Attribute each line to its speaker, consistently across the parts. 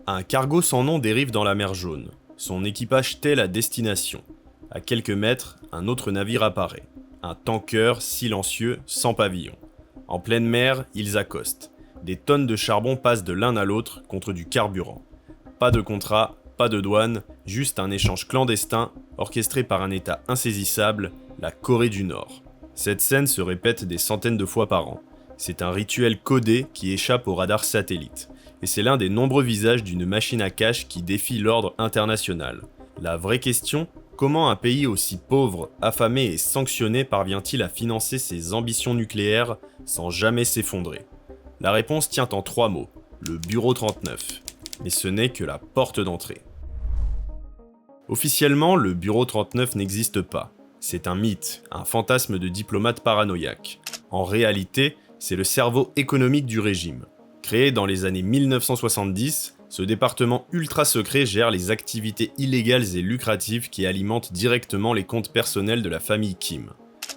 Speaker 1: Un cargo sans nom dérive dans la mer Jaune. Son équipage tait la destination. À quelques mètres, un autre navire apparaît. Un tanker silencieux, sans pavillon. En pleine mer, ils accostent. Des tonnes de charbon passent de l'un à l'autre contre du carburant. Pas de contrat, pas de douane, juste un échange clandestin, orchestré par un État insaisissable, la Corée du Nord. Cette scène se répète des centaines de fois par an. C'est un rituel codé qui échappe au radar satellite. Et c'est l'un des nombreux visages d'une machine à cash qui défie l'ordre international. La vraie question, comment un pays aussi pauvre, affamé et sanctionné parvient-il à financer ses ambitions nucléaires sans jamais s'effondrer? La réponse tient en 3 mots, le Bureau 39. Mais ce n'est que la porte d'entrée. Officiellement, le Bureau 39 n'existe pas. C'est un mythe, un fantasme de diplomate paranoïaque. En réalité, c'est le cerveau économique du régime. Créé dans les années 1970, ce département ultra secret gère les activités illégales et lucratives qui alimentent directement les comptes personnels de la famille Kim.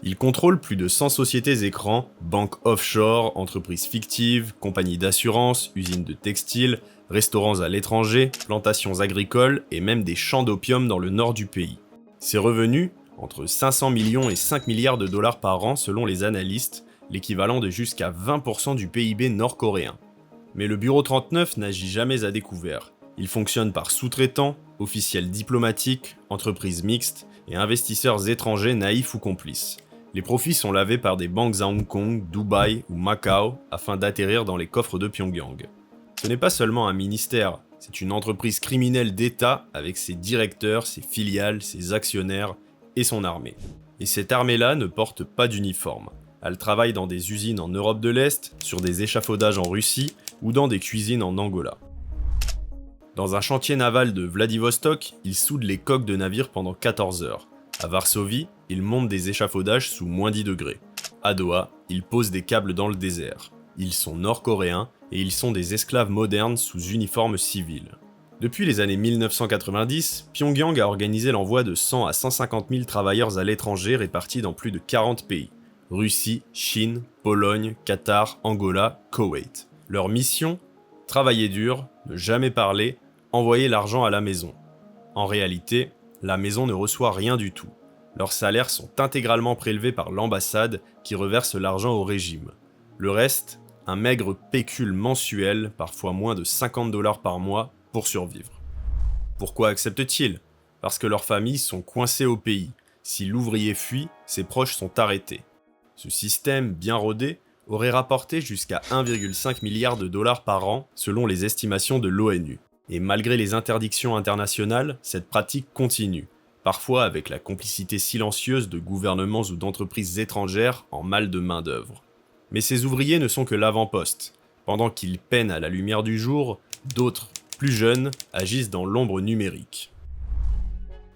Speaker 1: Il contrôle plus de 100 sociétés écrans, banques offshore, entreprises fictives, compagnies d'assurance, usines de textiles, restaurants à l'étranger, plantations agricoles et même des champs d'opium dans le nord du pays. Ses revenus, entre 500 millions et 5 milliards de dollars par an selon les analystes, l'équivalent de jusqu'à 20% du PIB nord-coréen. Mais le Bureau 39 n'agit jamais à découvert. Il fonctionne par sous-traitants, officiels diplomatiques, entreprises mixtes et investisseurs étrangers naïfs ou complices. Les profits sont lavés par des banques à Hong Kong, Dubaï ou Macao afin d'atterrir dans les coffres de Pyongyang. Ce n'est pas seulement un ministère, c'est une entreprise criminelle d'État avec ses directeurs, ses filiales, ses actionnaires et son armée. Et cette armée-là ne porte pas d'uniforme. Elle travaille dans des usines en Europe de l'Est, sur des échafaudages en Russie ou dans des cuisines en Angola. Dans un chantier naval de Vladivostok, ils soudent les coques de navires pendant 14 heures. À Varsovie, ils montent des échafaudages sous moins 10 degrés. À Doha, ils posent des câbles dans le désert. Ils sont nord-coréens et ils sont des esclaves modernes sous uniforme civil. Depuis les années 1990, Pyongyang a organisé l'envoi de 100 à 150 000 travailleurs à l'étranger répartis dans plus de 40 pays. Russie, Chine, Pologne, Qatar, Angola, Koweït. Leur mission ? Travailler dur, ne jamais parler, envoyer l'argent à la maison. En réalité, la maison ne reçoit rien du tout. Leurs salaires sont intégralement prélevés par l'ambassade qui reverse l'argent au régime. Le reste, un maigre pécule mensuel, parfois moins de 50 $ par mois, pour survivre. Pourquoi acceptent-ils ? Parce que leurs familles sont coincées au pays. Si l'ouvrier fuit, ses proches sont arrêtés. Ce système, bien rodé, aurait rapporté jusqu'à 1,5 milliard de dollars par an selon les estimations de l'ONU. Et malgré les interdictions internationales, cette pratique continue, parfois avec la complicité silencieuse de gouvernements ou d'entreprises étrangères en mal de main-d'œuvre. Mais ces ouvriers ne sont que l'avant-poste. Pendant qu'ils peinent à la lumière du jour, d'autres, plus jeunes, agissent dans l'ombre numérique.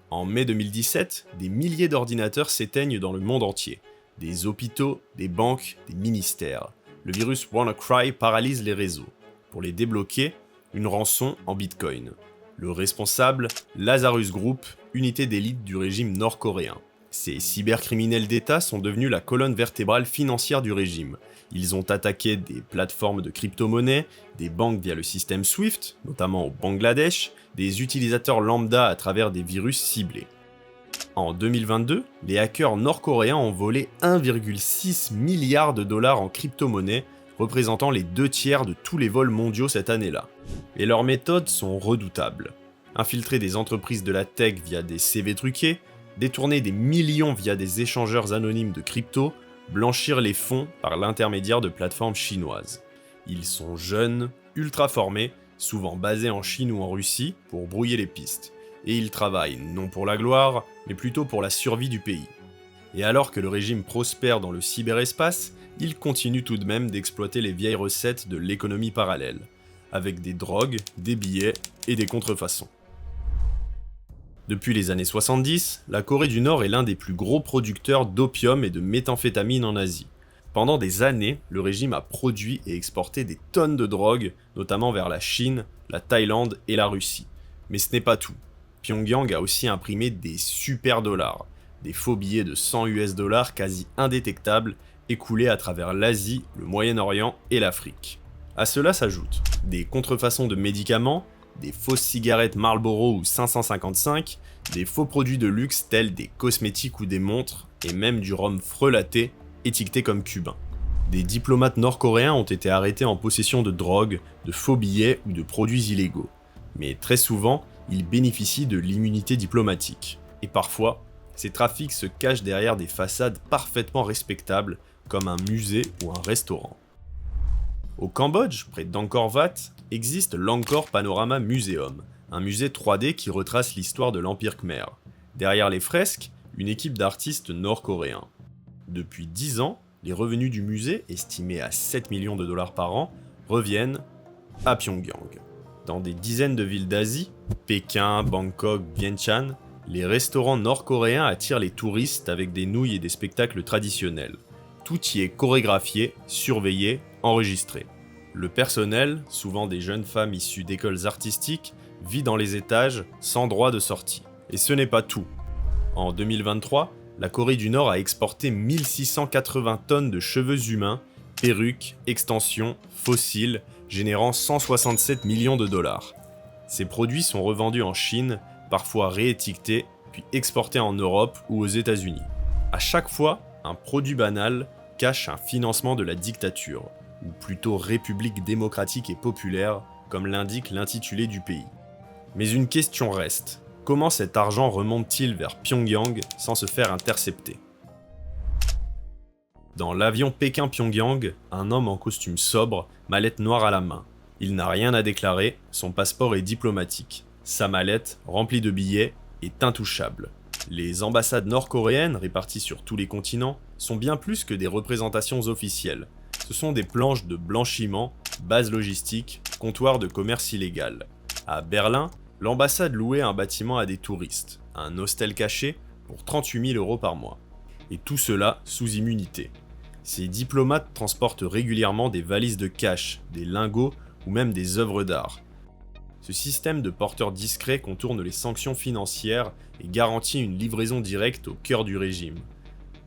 Speaker 1: En mai 2017, des milliers d'ordinateurs s'éteignent dans le monde entier. Des hôpitaux, des banques, des ministères. Le virus WannaCry paralyse les réseaux. Pour les débloquer, une rançon en bitcoin. Le responsable, Lazarus Group, unité d'élite du régime nord-coréen. Ces cybercriminels d'État sont devenus la colonne vertébrale financière du régime. Ils ont attaqué des plateformes de crypto-monnaies, des banques via le système SWIFT, notamment au Bangladesh, des utilisateurs lambda à travers des virus ciblés. En 2022, les hackers nord-coréens ont volé 1,6 milliard de dollars en crypto-monnaie, représentant les 2/3 de tous les vols mondiaux cette année-là. Et leurs méthodes sont redoutables. Infiltrer des entreprises de la tech via des CV truqués, détourner des millions via des échangeurs anonymes de crypto, blanchir les fonds par l'intermédiaire de plateformes chinoises. Ils sont jeunes, ultra formés, souvent basés en Chine ou en Russie pour brouiller les pistes. Et ils travaillent non pour la gloire, mais plutôt pour la survie du pays. Et alors que le régime prospère dans le cyberespace, il continue tout de même d'exploiter les vieilles recettes de l'économie parallèle, avec des drogues, des billets et des contrefaçons. Depuis les années 70, la Corée du Nord est l'un des plus gros producteurs d'opium et de méthamphétamine en Asie. Pendant des années, le régime a produit et exporté des tonnes de drogue, notamment vers la Chine, la Thaïlande et la Russie. Mais ce n'est pas tout. Pyongyang a aussi imprimé des super dollars, des faux billets de 100 $ quasi indétectables, écoulés à travers l'Asie, le Moyen-Orient et l'Afrique. À cela s'ajoutent des contrefaçons de médicaments, des fausses cigarettes Marlboro ou 555, des faux produits de luxe tels des cosmétiques ou des montres, et même du rhum frelaté, étiqueté comme cubain. Des diplomates nord-coréens ont été arrêtés en possession de drogue, de faux billets ou de produits illégaux. Mais très souvent, ils bénéficient de l'immunité diplomatique. Et parfois, ces trafics se cachent derrière des façades parfaitement respectables, comme un musée ou un restaurant. Au Cambodge, près d'Angkor Wat, existe l'Angkor Panorama Museum, un musée 3D qui retrace l'histoire de l'Empire Khmer. Derrière les fresques, une équipe d'artistes nord-coréens. Depuis 10 ans, les revenus du musée, estimés à 7 millions de dollars par an, reviennent à Pyongyang. Dans des dizaines de villes d'Asie, Pékin, Bangkok, Vientiane, les restaurants nord-coréens attirent les touristes avec des nouilles et des spectacles traditionnels. Tout y est chorégraphié, surveillé, enregistré. Le personnel, souvent des jeunes femmes issues d'écoles artistiques, vit dans les étages sans droit de sortie. Et ce n'est pas tout. En 2023, la Corée du Nord a exporté 1680 tonnes de cheveux humains, perruques, extensions, fossiles, générant 167 millions de dollars. Ces produits sont revendus en Chine, parfois réétiquetés, puis exportés en Europe ou aux États-Unis. À chaque fois, un produit banal cache un financement de la dictature, ou plutôt République démocratique et populaire, comme l'indique l'intitulé du pays. Mais une question reste. Comment cet argent remonte-t-il vers Pyongyang sans se faire intercepter ? Dans l'avion Pékin-Pyongyang, un homme en costume sobre, mallette noire à la main. Il n'a rien à déclarer, son passeport est diplomatique. Sa mallette, remplie de billets, est intouchable. Les ambassades nord-coréennes, réparties sur tous les continents, sont bien plus que des représentations officielles. Ce sont des planches de blanchiment, bases logistiques, comptoirs de commerce illégal. À Berlin, l'ambassade louait un bâtiment à des touristes, un hostel caché, pour 38 000 € par mois. Et tout cela sous immunité. Ces diplomates transportent régulièrement des valises de cash, des lingots ou même des œuvres d'art. Ce système de porteurs discrets contourne les sanctions financières et garantit une livraison directe au cœur du régime.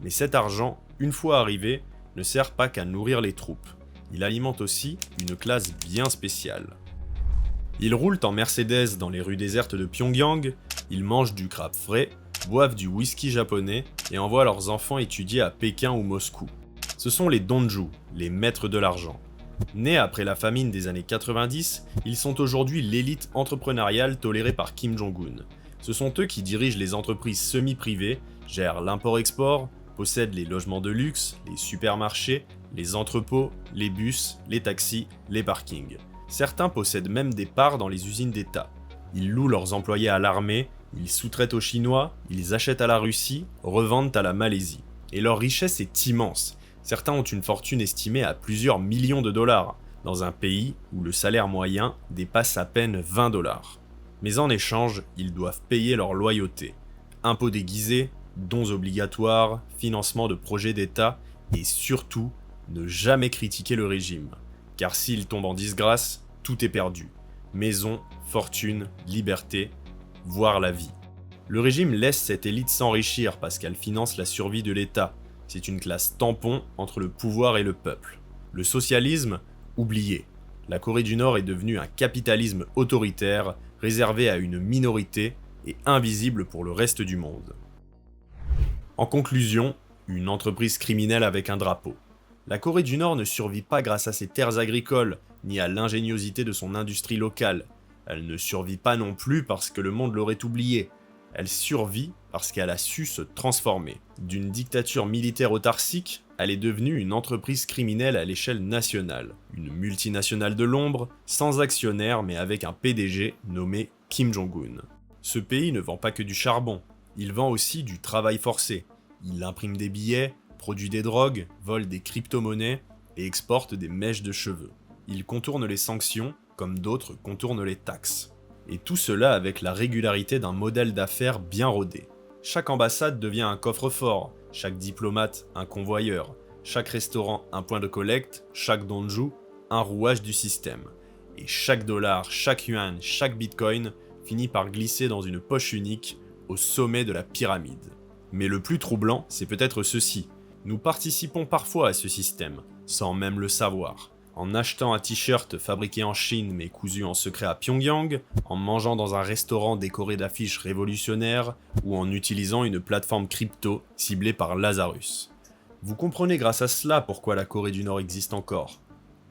Speaker 1: Mais cet argent, une fois arrivé, ne sert pas qu'à nourrir les troupes. Il alimente aussi une classe bien spéciale. Ils roulent en Mercedes dans les rues désertes de Pyongyang, ils mangent du crabe frais, boivent du whisky japonais et envoient leurs enfants étudier à Pékin ou Moscou. Ce sont les donju, les maîtres de l'argent. Nés après la famine des années 90, ils sont aujourd'hui l'élite entrepreneuriale tolérée par Kim Jong-un. Ce sont eux qui dirigent les entreprises semi-privées, gèrent l'import-export, possèdent les logements de luxe, les supermarchés, les entrepôts, les bus, les taxis, les parkings. Certains possèdent même des parts dans les usines d'État. Ils louent leurs employés à l'armée, ils sous-traitent aux Chinois, ils achètent à la Russie, revendent à la Malaisie. Et leur richesse est immense. Certains ont une fortune estimée à plusieurs millions de dollars, dans un pays où le salaire moyen dépasse à peine 20 $. Mais en échange, ils doivent payer leur loyauté. Impôts déguisés, dons obligatoires, financement de projets d'État, et surtout, ne jamais critiquer le régime. Car s'il tombe en disgrâce, tout est perdu. Maison, fortune, liberté, voire la vie. Le régime laisse cette élite s'enrichir parce qu'elle finance la survie de l'État. C'est une classe tampon entre le pouvoir et le peuple. Le socialisme, oublié. La Corée du Nord est devenue un capitalisme autoritaire, réservé à une minorité et invisible pour le reste du monde. En conclusion, une entreprise criminelle avec un drapeau. La Corée du Nord ne survit pas grâce à ses terres agricoles, ni à l'ingéniosité de son industrie locale. Elle ne survit pas non plus parce que le monde l'aurait oubliée. Elle survit parce qu'elle a su se transformer. D'une dictature militaire autarcique, elle est devenue une entreprise criminelle à l'échelle nationale. Une multinationale de l'ombre, sans actionnaire mais avec un PDG nommé Kim Jong-un. Ce pays ne vend pas que du charbon, il vend aussi du travail forcé. Il imprime des billets, produit des drogues, vole des crypto-monnaies et exporte des mèches de cheveux. Il contourne les sanctions, comme d'autres contournent les taxes. Et tout cela avec la régularité d'un modèle d'affaires bien rodé. Chaque ambassade devient un coffre-fort, chaque diplomate un convoyeur, chaque restaurant un point de collecte, chaque donju un rouage du système. Et chaque dollar, chaque yuan, chaque bitcoin finit par glisser dans une poche unique au sommet de la pyramide. Mais le plus troublant, c'est peut-être ceci. Nous participons parfois à ce système, sans même le savoir. En achetant un t-shirt fabriqué en Chine mais cousu en secret à Pyongyang, en mangeant dans un restaurant décoré d'affiches révolutionnaires ou en utilisant une plateforme crypto ciblée par Lazarus. Vous comprenez grâce à cela pourquoi la Corée du Nord existe encore.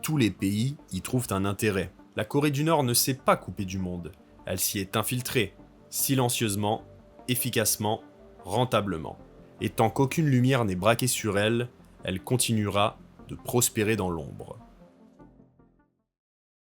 Speaker 1: Tous les pays y trouvent un intérêt. La Corée du Nord ne s'est pas coupée du monde. Elle s'y est infiltrée, silencieusement, efficacement, rentablement. Et tant qu'aucune lumière n'est braquée sur elle, elle continuera de prospérer dans l'ombre.